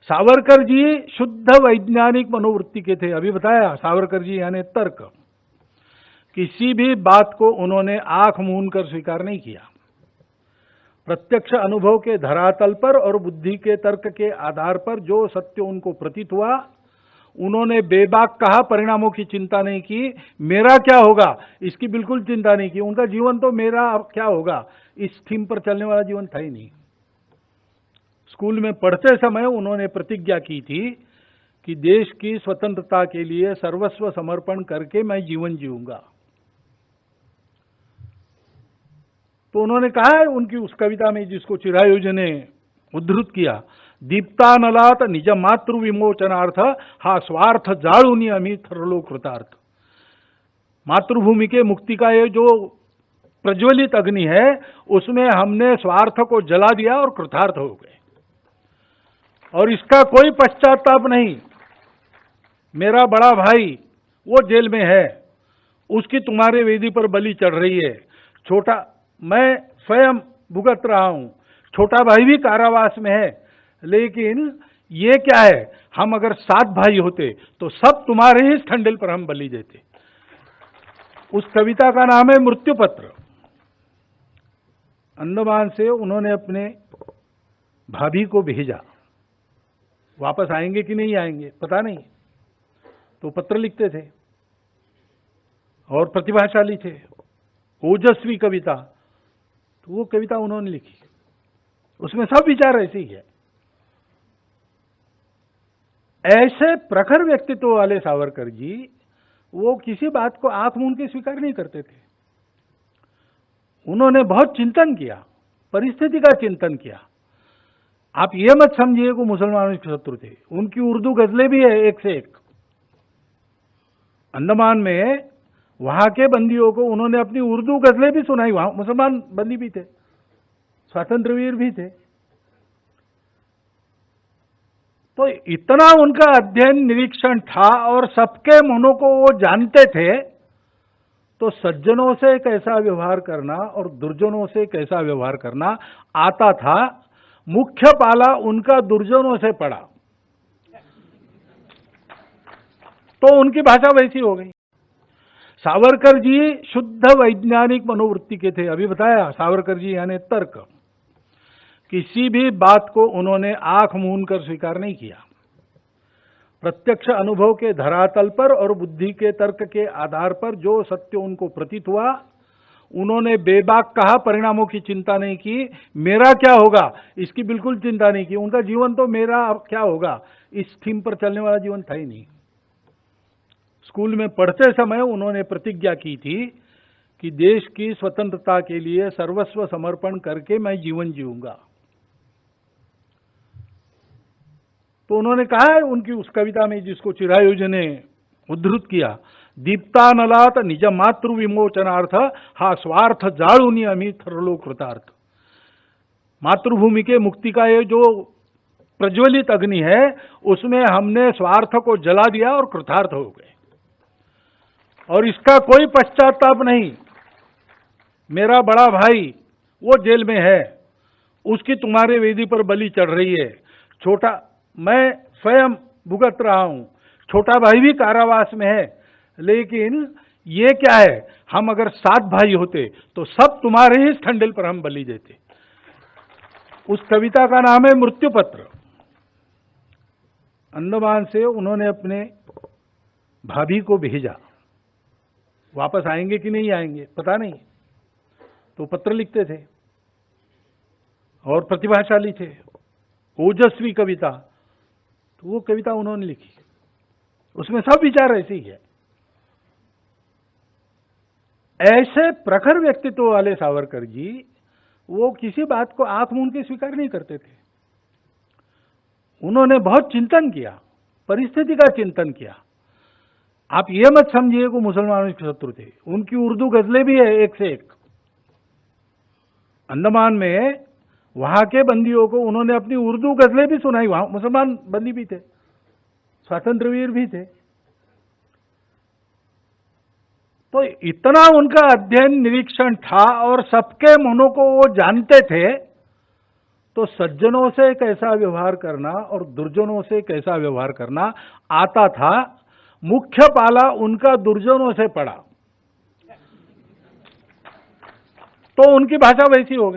सावरकर जी शुद्ध वैज्ञानिक मनोवृत्ति के थे। अभी बताया, सावरकर जी यानी तर्क। किसी भी बात को उन्होंने आंख मूंद कर स्वीकार नहीं किया। प्रत्यक्ष अनुभव के धरातल पर और बुद्धि के तर्क के आधार पर जो सत्य उनको प्रतीत हुआ, उन्होंने बेबाक कहा, परिणामों की चिंता नहीं की। मेरा क्या होगा इसकी बिल्कुल चिंता नहीं की। उनका जीवन तो मेरा क्या होगा इस थीम पर चलने वाला जीवन था ही नहीं। स्कूल में पढ़ते समय उन्होंने प्रतिज्ञा की थी कि देश की स्वतंत्रता के लिए सर्वस्व समर्पण करके मैं जीवन जीऊंगा। तो उन्होंने कहा है उनकी उस कविता में, जिसको चिरायुज ने उद्धृत किया, दीप्तानलात निज मातृ विमोचनार्थ हा स्वार्थ जाळूनी आम्ही ठरलो कृतार्थ। मातृभूमि के मुक्ति का ये जो प्रज्वलित अग्नि है, उसमें हमने स्वार्थ को जला दिया और कृतार्थ हो गए, और इसका कोई पश्चाताप नहीं। मेरा बड़ा भाई वो जेल में है, उसकी तुम्हारे वेदी पर बलि चढ़ रही है। छोटा, मैं स्वयं भुगत रहा हूं, छोटा भाई भी कारावास में है। लेकिन ये क्या है, हम अगर 7 भाई होते तो सब तुम्हारे ही ठंडेल पर हम बलि देते। उस कविता का नाम है मृत्यु पत्र। अंडमान से उन्होंने अपने भाभी को भेजा, वापस आएंगे कि नहीं आएंगे पता नहीं, तो पत्र लिखते थे और प्रतिभाशाली थे, ओजस्वी कविता। तो वो कविता उन्होंने लिखी, उसमें सब विचार ऐसे ही है। ऐसे प्रखर व्यक्तित्व वाले सावरकर जी, वो किसी बात को आंख मूंद के स्वीकार नहीं करते थे। उन्होंने बहुत चिंतन किया, परिस्थिति का चिंतन किया। आप ये मत समझिए कि मुसलमानों के शत्रु थे। उनकी उर्दू गजलें भी है एक से एक। अंडमान में वहां के बंदियों को उन्होंने अपनी उर्दू गजलें भी सुनाई। वहां मुसलमान बंदी भी थे, स्वातंत्रवीर भी थे। तो इतना उनका अध्ययन निरीक्षण था और सबके मनों को वो जानते थे। तो सज्जनों से कैसा व्यवहार करना और दुर्जनों से कैसा व्यवहार करना आता था। मुख्य पाला उनका दुर्जनों से पड़ा, तो उनकी भाषा वैसी हो गई। सावरकर जी शुद्ध वैज्ञानिक मनोवृत्ति के थे। अभी बताया, सावरकर जी यानी तर्क। किसी भी बात को उन्होंने आंख मूंद कर स्वीकार नहीं किया। प्रत्यक्ष अनुभव के धरातल पर और बुद्धि के तर्क के आधार पर जो सत्य उनको प्रतीत हुआ, उन्होंने बेबाक कहा, परिणामों की चिंता नहीं की। मेरा क्या होगा इसकी बिल्कुल चिंता नहीं की। उनका जीवन तो मेरा क्या होगा इस थीम पर चलने वाला जीवन था ही नहीं। स्कूल में पढ़ते समय उन्होंने प्रतिज्ञा की थी कि देश की स्वतंत्रता के लिए सर्वस्व समर्पण करके मैं जीवन जीऊंगा। तो उन्होंने कहा है उनकी उस कविता में, जिसको चिरायुज ने उद्धृत किया, दीप्तानलात निज मातृ विमोचनार्थ हा स्वार्थ जाळूनी आम्ही ठरलो कृतार्थ। मातृभूमि के मुक्ति का ये जो प्रज्वलित अग्नि है, उसमें हमने स्वार्थ को जला दिया और कृतार्थ हो गए, और इसका कोई पश्चाताप नहीं। मेरा बड़ा भाई वो जेल में है, उसकी तुम्हारे वेदी पर बलि चढ़ रही है। छोटा, मैं स्वयं भुगत रहा हूं, छोटा भाई भी कारावास में है। लेकिन ये क्या है, हम अगर 7 भाई होते तो सब तुम्हारे ही ठंडेल पर हम बलि देते। उस कविता का नाम है मृत्यु पत्र। अंडमान से उन्होंने अपने भाभी को भेजा, वापस आएंगे कि नहीं आएंगे पता नहीं, तो पत्र लिखते थे और प्रतिभाशाली थे, ओजस्वी कविता। तो वो कविता उन्होंने लिखी, उसमें सब विचार ऐसे ही है। ऐसे प्रखर व्यक्तित्व वाले सावरकर जी, वो किसी बात को आंख मूंद के स्वीकार नहीं करते थे। उन्होंने बहुत चिंतन किया, परिस्थिति का चिंतन किया। आप ये मत समझिए कि मुसलमानों के शत्रु थे। उनकी उर्दू गजलें भी है एक से एक। अंडमान में वहां के बंदियों को उन्होंने अपनी उर्दू गजलें भी सुनाई। वहां मुसलमान बंदी भी थे, स्वातंत्रवीर भी थे। तो इतना उनका अध्ययन निरीक्षण था और सबके मनों को वो जानते थे। तो सज्जनों से कैसा व्यवहार करना और दुर्जनों से कैसा व्यवहार करना आता था। मुख्य पाला उनका दुर्जनों से पड़ा, तो उनकी भाषा वैसी हो गई।